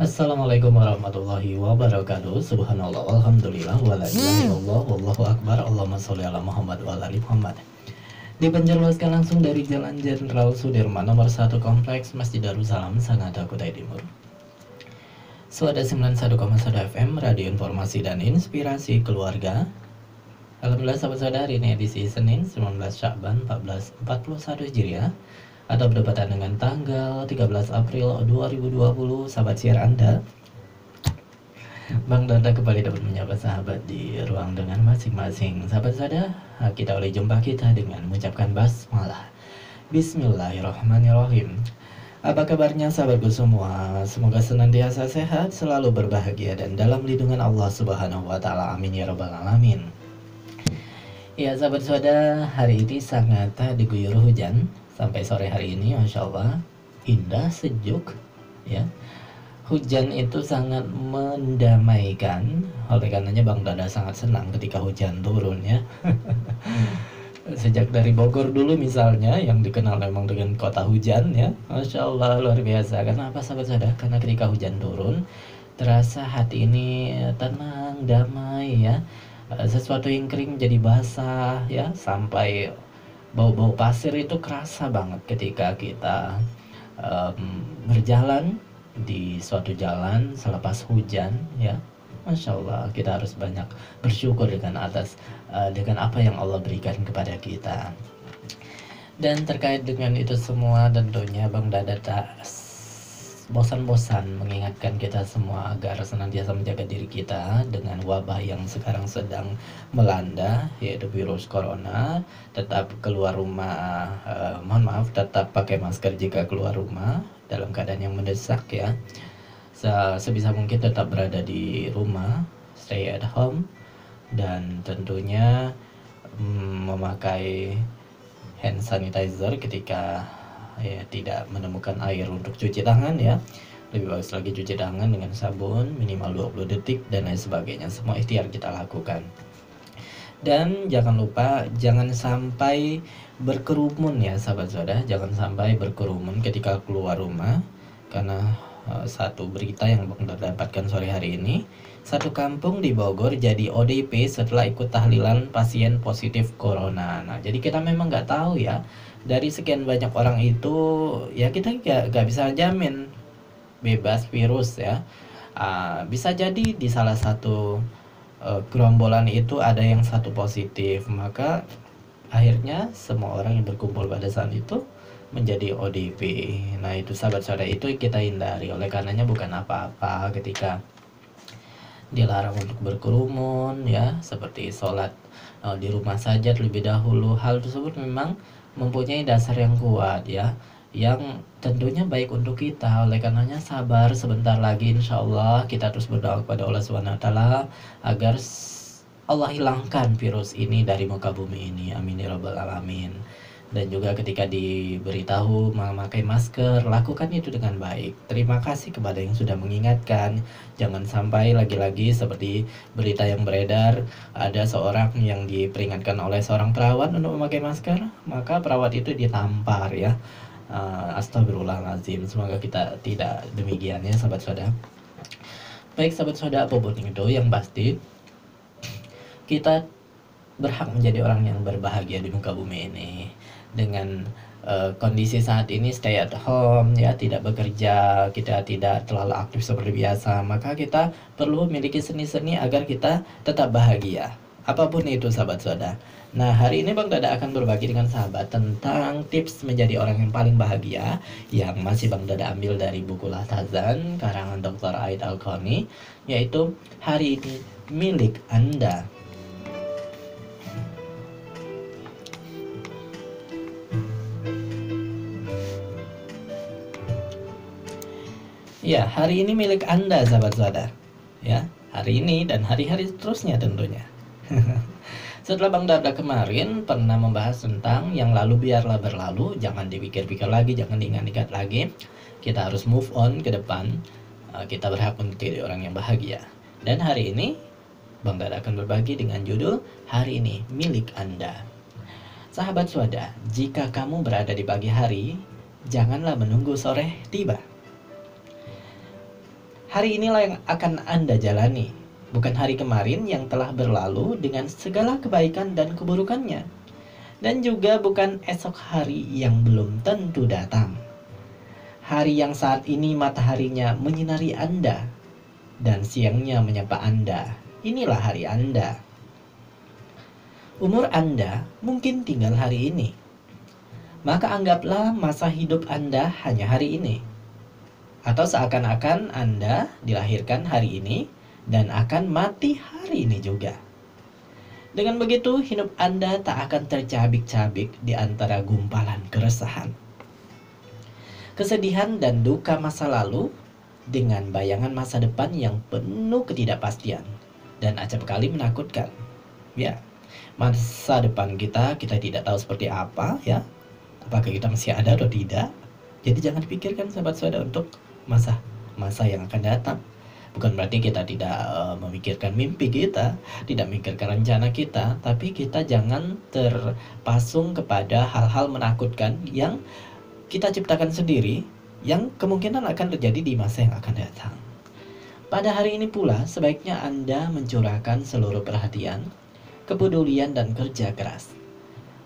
Assalamualaikum warahmatullahi wabarakatuh. Subhanallah, alhamdulillah, wala ilaha illallah, wallahu akbar. Allahumma sholli ala Muhammad wa ala ali Muhammad. Dipancarluaskan langsung dari Jalan Jenderal Sudirman nomor 1 Kompleks Masjid Darussalam, Sangatta, Kutai Timur. Suara 91,1 FM, Radio Informasi dan Inspirasi Keluarga. Alhamdulillah sahabat saudara, hari ini edisi Senin 19 Sya'ban 1441 Hijriah atau berdepatan dengan tanggal 13 April 2020. Sahabat siar Anda, Bang Dada kembali dapat menyapa sahabat di ruang dengan masing-masing. Sahabat saudara, kita oleh jumpa kita dengan mengucapkan basmalah. Bismillahirrahmanirrahim. Apa kabarnya sahabatku semua? Semoga senantiasa sehat, selalu berbahagia dan dalam lindungan Allah Subhanahu wa taala. Amin ya rabbal alamin. Ya sahabat saudara, hari ini sangat diguyur hujan sampai sore hari ini, masya Allah, indah, sejuk, ya. Hujan itu sangat mendamaikan. Oleh karenanya Bang Dada sangat senang ketika hujan turun, ya. Sejak dari Bogor dulu misalnya, yang dikenal memang dengan kota hujan, ya, masya Allah, luar biasa. Karena apa sahabat saudara? Karena ketika hujan turun, terasa hati ini tenang, damai, ya. Sesuatu yang kering jadi basah, ya, sampai bau-bau pasir itu kerasa banget ketika kita berjalan di suatu jalan selepas hujan, ya. Masya Allah, kita harus banyak bersyukur dengan dengan apa yang Allah berikan kepada kita. Dan terkait dengan itu semua, tentunya Bang Dada tak bosan-bosan mengingatkan kita semua agar senantiasa menjaga diri kita dengan wabah yang sekarang sedang melanda, yaitu virus corona. Tetap keluar rumah, tetap pakai masker jika keluar rumah dalam keadaan yang mendesak, ya. Sebisa mungkin tetap berada di rumah, stay at home, dan tentunya memakai hand sanitizer ketika tidak menemukan air untuk cuci tangan, ya. Lebih bagus lagi cuci tangan dengan sabun minimal 20 detik dan lain sebagainya. Semua ikhtiar kita lakukan. Dan jangan lupa jangan sampai berkerumun, ya sahabat saudara. Jangan sampai berkerumun ketika keluar rumah. Karena satu berita yang Bang dapatkan sore hari ini, satu kampung di Bogor jadi ODP setelah ikut tahlilan pasien positif corona. Nah, jadi kita memang nggak tahu, ya, dari sekian banyak orang itu, ya, kita nggak bisa jamin bebas virus, ya. Bisa jadi di salah satu gerombolan itu ada yang satu positif, maka akhirnya semua orang yang berkumpul pada saat itu menjadi ODP. Nah, itu sahabat saudara, itu kita hindari. Oleh karenanya bukan apa-apa ketika dilarang untuk berkerumun, ya, seperti sholat di rumah saja terlebih dahulu. Hal tersebut memang mempunyai dasar yang kuat, ya, yang tentunya baik untuk kita. Oleh karenanya sabar, sebentar lagi insya Allah kita terus berdoa kepada Allah SWT agar Allah hilangkan virus ini dari muka bumi ini. Amin ya rabbal alamin. Dan juga ketika diberitahu memakai masker, lakukan itu dengan baik. Terima kasih kepada yang sudah mengingatkan. Jangan sampai lagi-lagi seperti berita yang beredar, ada seorang yang diperingatkan oleh seorang perawat untuk memakai masker, maka perawat itu ditampar, ya. Astagfirullahaladzim. Semoga kita tidak demikian, ya sahabat saudara. Baik sahabat saudara, apapun itu yang pasti kita berhak menjadi orang yang berbahagia di muka bumi ini. Dengan kondisi saat ini stay at home, ya, tidak bekerja, kita tidak terlalu aktif seperti biasa, maka kita perlu memiliki seni-seni agar kita tetap bahagia. Apapun itu sahabat saudara. Nah, hari ini Bang Dada akan berbagi dengan sahabat tentang tips menjadi orang yang paling bahagia, yang masih Bang Dada ambil dari buku Lahtazan karangan Dr. Aid Al-Qani, yaitu hari ini milik Anda. Ya, hari ini milik Anda sahabat saudara. Ya, hari ini dan hari-hari seterusnya tentunya. Setelah Bang Dada kemarin pernah membahas tentang yang lalu biarlah berlalu, jangan dipikir-pikir lagi, jangan diingat-ingat lagi. Kita harus move on ke depan. Kita berhak untuk jadi orang yang bahagia. Dan hari ini Bang Dada akan berbagi dengan judul Hari Ini Milik Anda. Sahabat Swada, jika kamu berada di pagi hari, janganlah menunggu sore tiba. Hari inilah yang akan Anda jalani, bukan hari kemarin yang telah berlalu dengan segala kebaikan dan keburukannya. Dan juga bukan esok hari yang belum tentu datang. Hari yang saat ini mataharinya menyinari Anda dan siangnya menyapa Anda. Inilah hari Anda. Umur Anda mungkin tinggal hari ini. Maka anggaplah masa hidup Anda hanya hari ini. Atau seakan-akan Anda dilahirkan hari ini dan akan mati hari ini juga. Dengan begitu, hidup Anda tak akan tercabik-cabik di antara gumpalan keresahan, kesedihan dan duka masa lalu dengan bayangan masa depan yang penuh ketidakpastian dan acap kali menakutkan. Ya, masa depan kita tidak tahu seperti apa ya. Apakah kita masih ada atau tidak? Jadi jangan dipikirkan sahabat saudara untuk masa yang akan datang. Bukan berarti kita tidak memikirkan mimpi kita, tidak memikirkan rencana kita, tapi kita jangan terpasung kepada hal-hal menakutkan yang kita ciptakan sendiri yang kemungkinan akan terjadi di masa yang akan datang. Pada hari ini pula, sebaiknya Anda mencurahkan seluruh perhatian, kepedulian, dan kerja keras.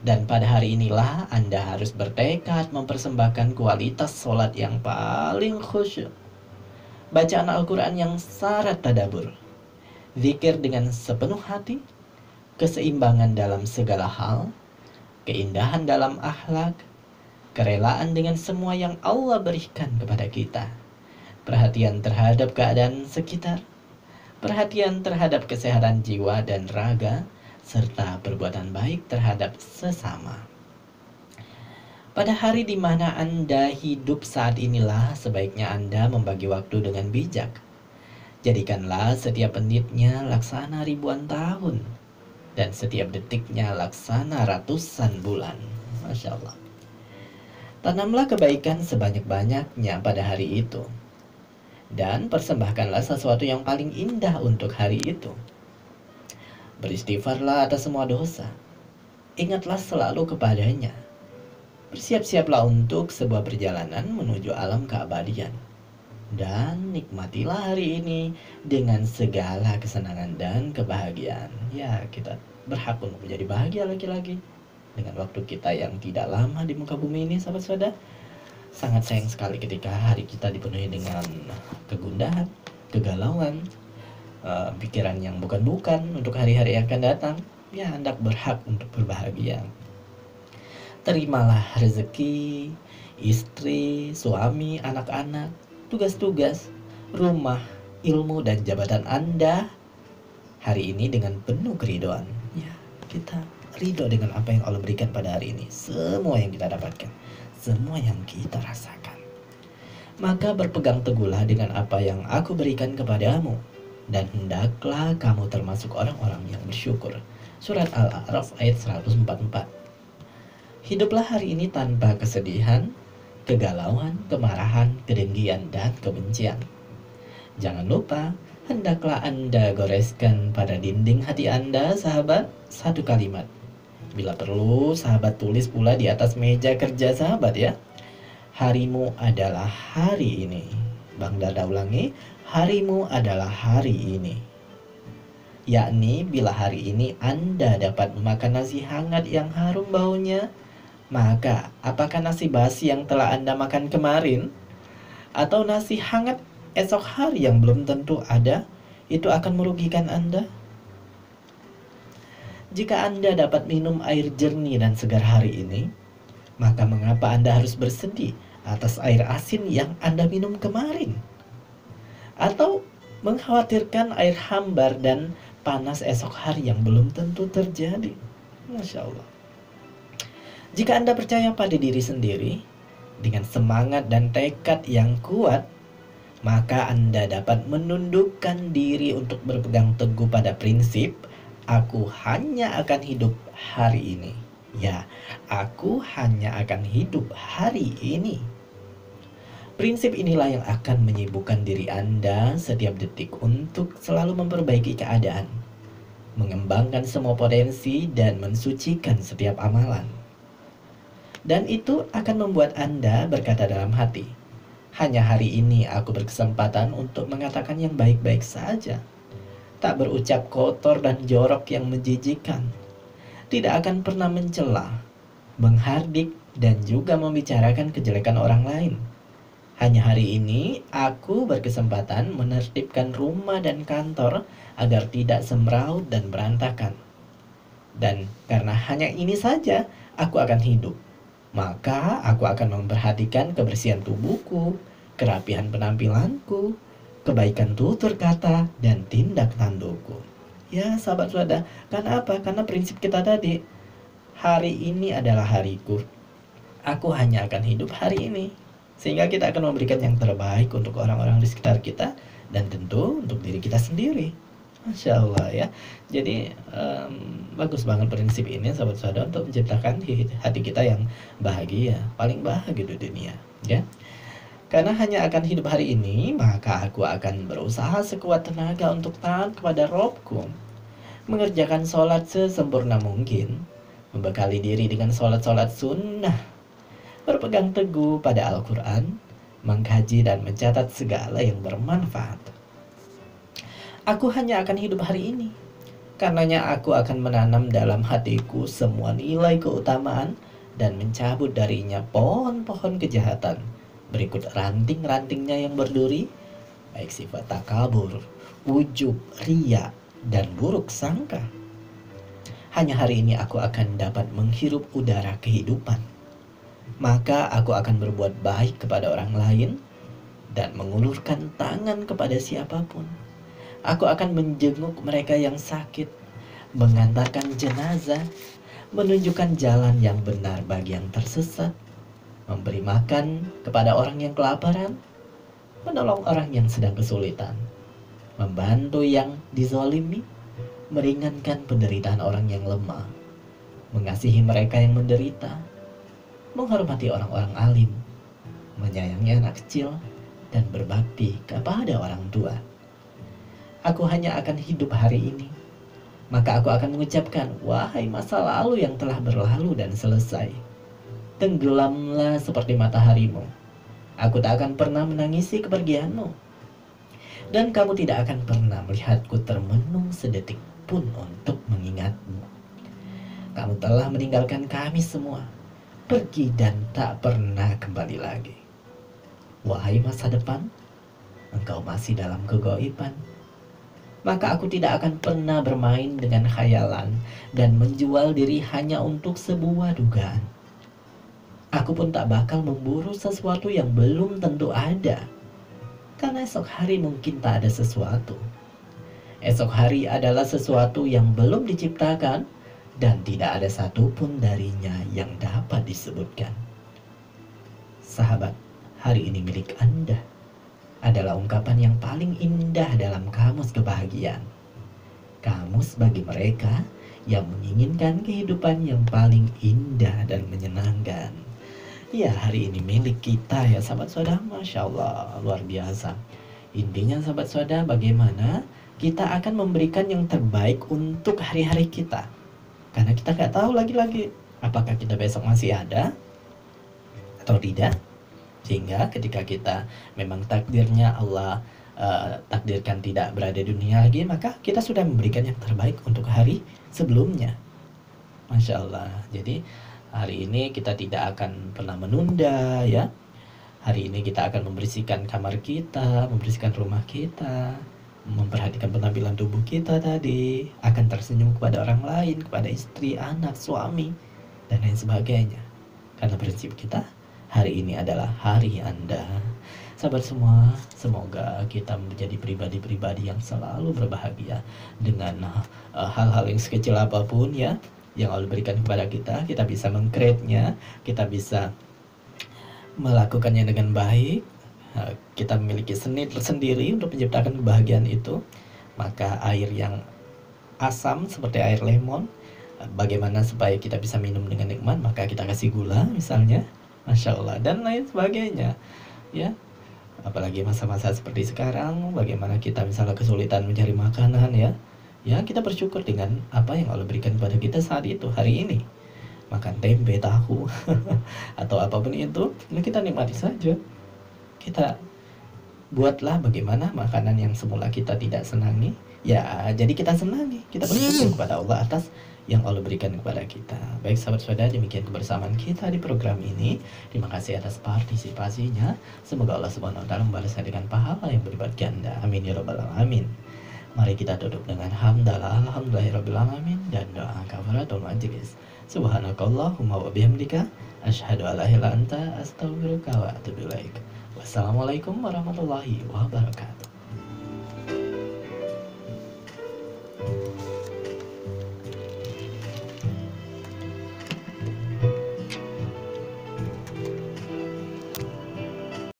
Dan pada hari inilah Anda harus bertekad mempersembahkan kualitas sholat yang paling khusyuk, bacaan Al-Quran yang syarat tadabbur, zikir dengan sepenuh hati, keseimbangan dalam segala hal, keindahan dalam akhlak, kerelaan dengan semua yang Allah berikan kepada kita, perhatian terhadap keadaan sekitar, perhatian terhadap kesehatan jiwa dan raga, serta perbuatan baik terhadap sesama. Pada hari di mana Anda hidup saat inilah sebaiknya Anda membagi waktu dengan bijak. Jadikanlah setiap menitnya laksana ribuan tahun dan setiap detiknya laksana ratusan bulan. Masya Allah. Tanamlah kebaikan sebanyak-banyaknya pada hari itu. Dan persembahkanlah sesuatu yang paling indah untuk hari itu. Beristighfarlah atas semua dosa. Ingatlah selalu kepadanya. Bersiap-siaplah untuk sebuah perjalanan menuju alam keabadian. Dan nikmatilah hari ini dengan segala kesenangan dan kebahagiaan. Ya, kita berhak untuk menjadi bahagia lagi-lagi. Dengan waktu kita yang tidak lama di muka bumi ini, sahabat saudara, sangat sayang sekali ketika hari kita dipenuhi dengan kegundahan, kegalauan, pikiran yang bukan-bukan untuk hari-hari yang akan datang. Ya, Anda berhak untuk berbahagia. Terimalah rezeki, istri, suami, anak-anak, tugas-tugas, rumah, ilmu, dan jabatan Anda hari ini dengan penuh keridhaan. Ya, kita ridho dengan apa yang Allah berikan pada hari ini. Semua yang kita dapatkan, semua yang kita rasakan. Maka berpegang teguhlah dengan apa yang aku berikan kepadamu, dan hendaklah kamu termasuk orang-orang yang bersyukur. Surat Al-A'raf ayat 144. Hiduplah hari ini tanpa kesedihan, kegalauan, kemarahan, kedengkian, dan kebencian. Jangan lupa, hendaklah Anda goreskan pada dinding hati Anda, sahabat, satu kalimat. Bila perlu, sahabat tulis pula di atas meja kerja sahabat ya. Harimu adalah hari ini. Bang Dada ulangi, harimu adalah hari ini. Yakni bila hari ini Anda dapat memakan nasi hangat yang harum baunya, maka apakah nasi basi yang telah Anda makan kemarin atau nasi hangat esok hari yang belum tentu ada, itu akan merugikan Anda? Jika Anda dapat minum air jernih dan segar hari ini, maka mengapa Anda harus bersedih atas air asin yang Anda minum kemarin? Atau mengkhawatirkan air hambar dan panas esok hari yang belum tentu terjadi? Masya Allah. Jika Anda percaya pada diri sendiri, dengan semangat dan tekad yang kuat, maka Anda dapat menundukkan diri untuk berpegang teguh pada prinsip, aku hanya akan hidup hari ini. Ya, aku hanya akan hidup hari ini. Prinsip inilah yang akan menyibukkan diri Anda setiap detik untuk selalu memperbaiki keadaan, mengembangkan semua potensi, dan mensucikan setiap amalan. Dan itu akan membuat Anda berkata dalam hati, hanya hari ini aku berkesempatan untuk mengatakan yang baik-baik saja. Tak berucap kotor dan jorok yang menjijikkan. Tidak akan pernah mencela, menghardik, dan juga membicarakan kejelekan orang lain. Hanya hari ini aku berkesempatan menertibkan rumah dan kantor agar tidak semraut dan berantakan. Dan karena hanya ini saja aku akan hidup, maka aku akan memperhatikan kebersihan tubuhku, kerapihan penampilanku, kebaikan tutur kata, dan tindak tandukku. Ya sahabat saudara, karena apa? Karena prinsip kita tadi, hari ini adalah hariku. Aku hanya akan hidup hari ini. Sehingga kita akan memberikan yang terbaik untuk orang-orang di sekitar kita, dan tentu untuk diri kita sendiri. Masya Allah ya. Jadi bagus banget prinsip ini sahabat saudara untuk menciptakan hati kita yang bahagia, paling bahagia di dunia ya. Karena hanya akan hidup hari ini, maka aku akan berusaha sekuat tenaga untuk taat kepada Robku, mengerjakan sholat sesempurna mungkin, membekali diri dengan sholat-sholat sunnah, berpegang teguh pada Al-Quran, mengkaji dan mencatat segala yang bermanfaat. Aku hanya akan hidup hari ini, karenanya aku akan menanam dalam hatiku semua nilai keutamaan dan mencabut darinya pohon-pohon kejahatan, berikut ranting-rantingnya yang berduri, baik sifat takabur, ujub, riya, dan buruk sangka. Hanya hari ini aku akan dapat menghirup udara kehidupan. Maka aku akan berbuat baik kepada orang lain dan mengulurkan tangan kepada siapapun. Aku akan menjenguk mereka yang sakit, mengantarkan jenazah, menunjukkan jalan yang benar bagi yang tersesat, memberi makan kepada orang yang kelaparan, menolong orang yang sedang kesulitan, membantu yang dizolimi, meringankan penderitaan orang yang lemah, mengasihi mereka yang menderita, menghormati orang-orang alim, menyayangi anak kecil, dan berbakti kepada orang tua. Aku hanya akan hidup hari ini, maka aku akan mengucapkan, wahai masa lalu yang telah berlalu dan selesai, tenggelamlah seperti mataharimu. Aku tak akan pernah menangisi kepergianmu, dan kamu tidak akan pernah melihatku termenung sedetik pun untuk mengingatmu. Kamu telah meninggalkan kami semua, pergi dan tak pernah kembali lagi. Wahai masa depan, engkau masih dalam kegaiban. Maka aku tidak akan pernah bermain dengan khayalan dan menjual diri hanya untuk sebuah dugaan. Aku pun tak bakal memburu sesuatu yang belum tentu ada, karena esok hari mungkin tak ada sesuatu. Esok hari adalah sesuatu yang belum diciptakan, dan tidak ada satupun darinya yang dapat disebutkan. Sahabat, hari ini milik Anda adalah ungkapan yang paling indah dalam kamus kebahagiaan. Kamus bagi mereka yang menginginkan kehidupan yang paling indah dan menyenangkan. Ya, hari ini milik kita ya sahabat saudara. Masya Allah, luar biasa. Intinya sahabat saudara, bagaimana kita akan memberikan yang terbaik untuk hari-hari kita. Karena kita nggak tahu lagi-lagi apakah kita besok masih ada atau tidak. Sehingga ketika kita memang takdirnya Allah takdirkan tidak berada di dunia lagi, maka kita sudah memberikan yang terbaik untuk hari sebelumnya. Masya Allah. Jadi hari ini kita tidak akan pernah menunda ya. Hari ini kita akan membersihkan kamar kita, membersihkan rumah kita, memperhatikan penampilan tubuh kita tadi, akan tersenyum kepada orang lain, kepada istri, anak, suami, dan lain sebagainya. Karena prinsip kita, hari ini adalah hari Anda. Sahabat semua, semoga kita menjadi pribadi-pribadi yang selalu berbahagia dengan hal-hal yang sekecil apapun ya, yang Allah berikan kepada kita. Kita bisa meng-create-nya, kita bisa melakukannya dengan baik. Kita memiliki seni tersendiri untuk menciptakan kebahagiaan itu. Maka air yang asam seperti air lemon, bagaimana supaya kita bisa minum dengan nikmat, maka kita kasih gula misalnya, Masya Allah, dan lain sebagainya ya. Apalagi masa-masa seperti sekarang, bagaimana kita misalnya kesulitan mencari makanan ya. Ya, kita bersyukur dengan apa yang Allah berikan kepada kita saat itu, hari ini. Makan tempe, tahu, atau apapun itu, ya kita nikmati saja. Kita buatlah bagaimana makanan yang semula kita tidak senangi, ya jadi kita senangi. Kita bersyukur kepada Allah atas yang Allah berikan kepada kita. Baik sahabat saudara, demikian kebersamaan kita di program ini. Terima kasih atas partisipasinya. Semoga Allah Subhanahu wa taala membalasnya dengan pahala yang berlipat ganda. Amin ya rabbal alamin. Mari kita tutup dengan hamdalah alhamdulillahirabbil alamin dan doa kafaratul majelis. Subhanakallahumma wa bihamdika asyhadu an la ilaha illa anta astaghfiruka wa atubu ilaik. Wassalamualaikum warahmatullahi wabarakatuh.